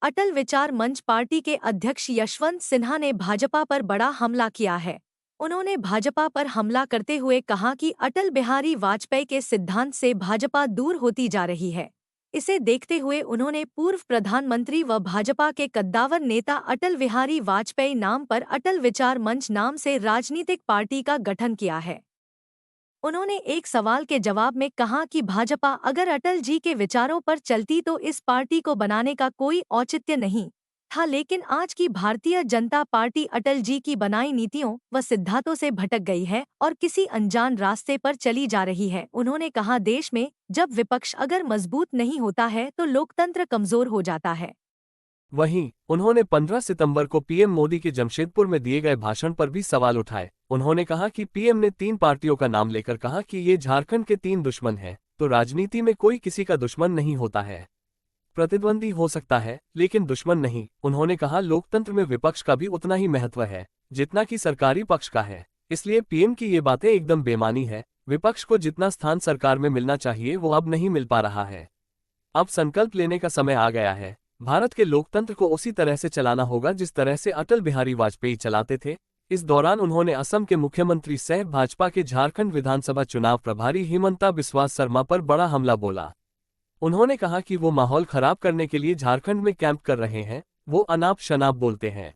अटल विचार मंच पार्टी के अध्यक्ष यशवंत सिन्हा ने भाजपा पर बड़ा हमला किया है। उन्होंने भाजपा पर हमला करते हुए कहा कि अटल बिहारी वाजपेयी के सिद्धांत से भाजपा दूर होती जा रही है। इसे देखते हुए उन्होंने पूर्व प्रधानमंत्री व भाजपा के कद्दावर नेता अटल बिहारी वाजपेयी नाम पर अटल विचार मंच नाम से राजनीतिक पार्टी का गठन किया है। उन्होंने एक सवाल के जवाब में कहा कि भाजपा अगर अटल जी के विचारों पर चलती तो इस पार्टी को बनाने का कोई औचित्य नहीं था, लेकिन आज की भारतीय जनता पार्टी अटल जी की बनाई नीतियों व सिद्धांतों से भटक गई है और किसी अनजान रास्ते पर चली जा रही है। उन्होंने कहा, देश में जब विपक्ष अगर मजबूत नहीं होता है तो लोकतंत्र कमजोर हो जाता है। वहीं उन्होंने 15 सितंबर को पीएम मोदी के जमशेदपुर में दिए गए भाषण पर भी सवाल उठाए। उन्होंने कहा कि पीएम ने 3 पार्टियों का नाम लेकर कहा कि ये झारखंड के 3 दुश्मन हैं, तो राजनीति में कोई किसी का दुश्मन नहीं होता है। प्रतिद्वंदी हो सकता है लेकिन दुश्मन नहीं। उन्होंने कहा, लोकतंत्र में विपक्ष का भी उतना ही महत्व है जितना कि सरकारी पक्ष का है, इसलिए पीएम की ये बातें एकदम बेमानी है। विपक्ष को जितना स्थान सरकार में मिलना चाहिए वो अब नहीं मिल पा रहा है। अब संकल्प लेने का समय आ गया है। भारत के लोकतंत्र को उसी तरह से चलाना होगा जिस तरह से अटल बिहारी वाजपेयी चलाते थे। इस दौरान उन्होंने असम के मुख्यमंत्री सह भाजपा के झारखंड विधानसभा चुनाव प्रभारी हिमंता बिस्वा शर्मा पर बड़ा हमला बोला। उन्होंने कहा कि वो माहौल खराब करने के लिए झारखंड में कैंप कर रहे हैं, वो अनाप शनाप बोलते हैं।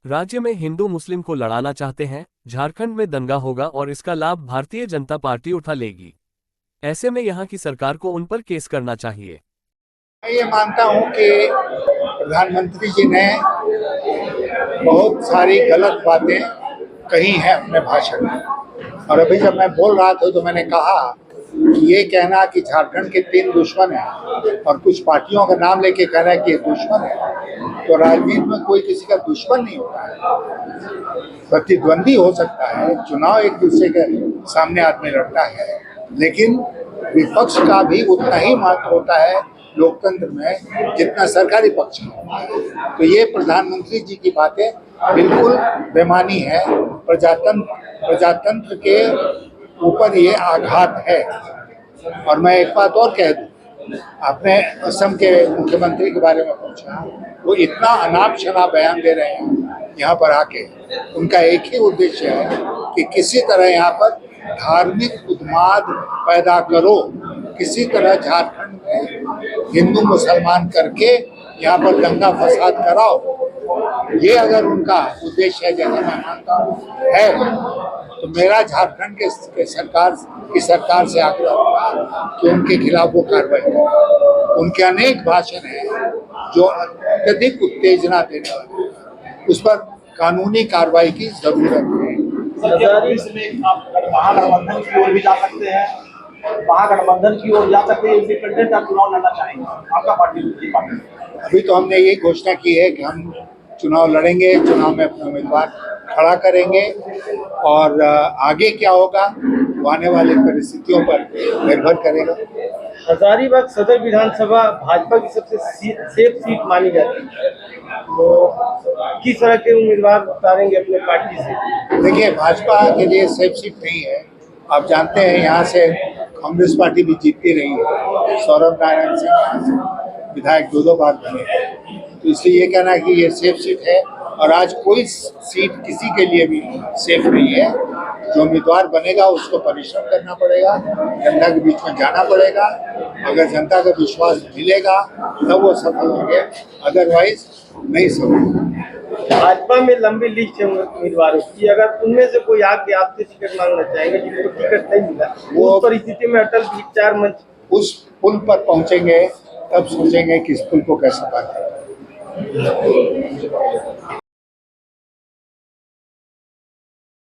राज्य में हिंदू मुस्लिम को लड़ाना चाहते हैं। झारखंड में दंगा होगा और इसका लाभ भारतीय जनता पार्टी उठा लेगी। ऐसे में यहाँ की सरकार को उन पर केस करना चाहिए। मैं ये मानता हूँ कि प्रधानमंत्री जी ने बहुत सारी गलत बातें कही हैं अपने भाषण में, और अभी जब मैं बोल रहा था तो मैंने कहा कि ये कहना कि झारखंड के 3 दुश्मन हैं और कुछ पार्टियों का नाम लेके कहना है कि ये दुश्मन है, तो राजनीति में कोई किसी का दुश्मन नहीं होता है। प्रतिद्वंदी हो सकता है, चुनाव एक दूसरे के सामने आदमी लड़ता है, लेकिन विपक्ष का भी उतना ही महत्व होता है लोकतंत्र में जितना सरकारी पक्ष है। तो ये प्रधानमंत्री जी की बातें बिल्कुल बेमानी है। प्रजातंत्र के ऊपर ये आघात है। और मैं एक बात और कह दूं, आपने असम के मुख्यमंत्री के बारे में पूछा, वो इतना अनाप शनाप बयान दे रहे हैं यहाँ पर आके। उनका एक ही उद्देश्य है कि किसी तरह यहाँ पर धार्मिक उन्माद पैदा करो, किसी तरह झारखंड में हिंदू मुसलमान करके यहाँ पर दंगा फसाद कराओ। ये अगर उनका उद्देश्य है, जैसे मैं मानता हूँ है, तो मेरा झारखंड के सरकार से आग्रह होगा कि उनके खिलाफ वो कार्रवाई करे। उनके अनेक भाषण हैं जो अत्यधिक उत्तेजना देने वाले, उस पर कानूनी कार्रवाई की जरूरत है। महागठबंधन की ओर भी जा सकते हैं, महागठबंधन की ओर जा सकते हैं, इंडिपेंडेंट आप चुनाव लड़ना चाहेंगे, आपका पार्टी? अभी तो हमने यही घोषणा की है कि हम चुनाव लड़ेंगे, चुनाव में अपने उम्मीदवार खड़ा करेंगे, और आगे क्या होगा वो आने वाली परिस्थितियों पर निर्भर करेगा। हजारीबाग सदर विधानसभा भाजपा की सबसे सेफ सीट मानी जाती है, तो किस तरह के उम्मीदवार उतारेंगे अपने पार्टी से? देखिए, भाजपा के लिए सेफ सीट नहीं है। आप जानते हैं यहाँ से कांग्रेस पार्टी भी जीतती रही है। सौरभ नारायण सिंह यहाँ से विधायक 2 बार बने हैं, तो इसलिए ये कहना है कि ये सेफ सीट है, और आज कोई सीट किसी के लिए भी सेफ नहीं है। जो उम्मीदवार बनेगा उसको परिश्रम करना पड़ेगा, जनता के बीच में जाना पड़ेगा। अगर जनता का विश्वास मिलेगा तब वो सफल होंगे, अदरवाइज नहीं सफल। भाजपा में लंबी लिस्ट है उम्मीदवारों की, अगर उनमें से कोई आके आपसे टिकट मांगना चाहेंगे जिनको टिकट नहीं मिला, वो परिस्थिति में अटल विचार मंच उस पुल पर पहुंचेंगे तब सोचेंगे कि इस पुल को कैसे पार करें।